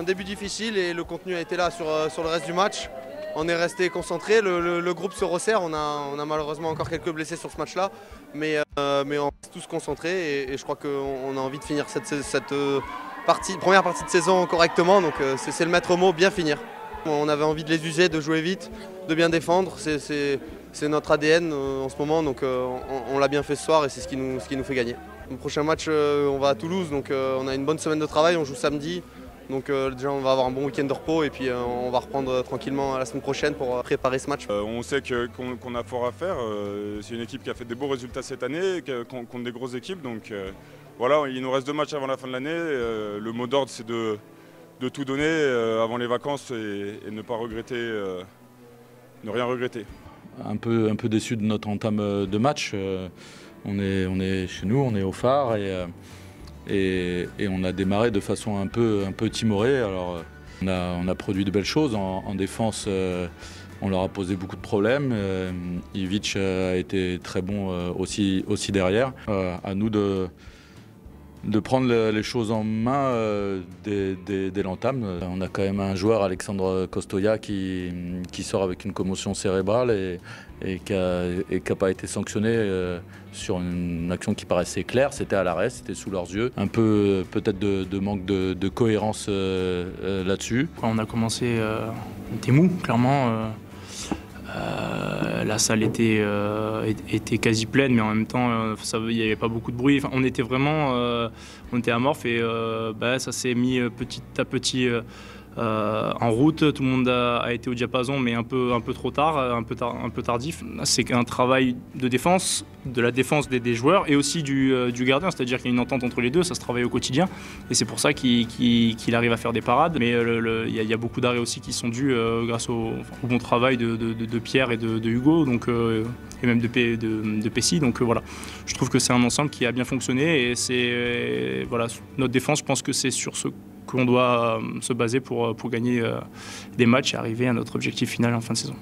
début difficile et le contenu a été là sur le reste du match. On est resté concentré, le groupe se resserre, on a malheureusement encore quelques blessés sur ce match-là, mais on reste tous concentrés et je crois qu'on a envie de finir cette première partie de saison correctement, donc c'est le maître mot, bien finir. On avait envie de les user, de jouer vite, de bien défendre, c'est notre ADN en ce moment, donc on l'a bien fait ce soir et c'est ce qui nous fait gagner. Le prochain match, on va à Toulouse, donc on a une bonne semaine de travail, on joue samedi. Donc déjà on va avoir un bon week-end de repos et puis on va reprendre tranquillement la semaine prochaine pour préparer ce match. On sait qu'on a fort à faire, c'est une équipe qui a fait des beaux résultats cette année, contre des grosses équipes. Donc voilà, il nous reste 2 matchs avant la fin de l'année. Le mot d'ordre c'est de tout donner avant les vacances et ne pas regretter, ne rien regretter. Un peu déçu de notre entame de match. On est chez nous, on est au phare et on a démarré de façon un peu timorée. Alors, on a produit de belles choses. En défense, on leur a posé beaucoup de problèmes. Ivic a été très bon aussi derrière. À nous de prendre les choses en main dès l'entame. On a quand même un joueur, Alexandre Costoya, qui sort avec une commotion cérébrale et qui n'a pas été sanctionné sur une action qui paraissait claire. C'était à l'arrêt, c'était sous leurs yeux. Un peu peut-être de manque de cohérence là-dessus. Quand on a commencé, on était mou, clairement. La salle était quasi pleine, mais en même temps, il n'y avait pas beaucoup de bruit. Enfin, on était vraiment on était amorphe et ça s'est mis petit à petit en route. Tout le monde a été au diapason, mais un peu trop tard, un peu tardif. C'est un travail de défense, de la défense des joueurs et aussi du gardien, c'est-à-dire qu'il y a une entente entre les deux, ça se travaille au quotidien et c'est pour ça qu'il arrive à faire des parades. Mais il y a beaucoup d'arrêts aussi qui sont dus grâce au bon travail de Pierre et de Hugo, donc, et même de Pessi. Donc voilà, je trouve que c'est un ensemble qui a bien fonctionné et voilà, notre défense, je pense que c'est sur ce qu'on doit se baser pour gagner des matchs et arriver à notre objectif final en fin de saison.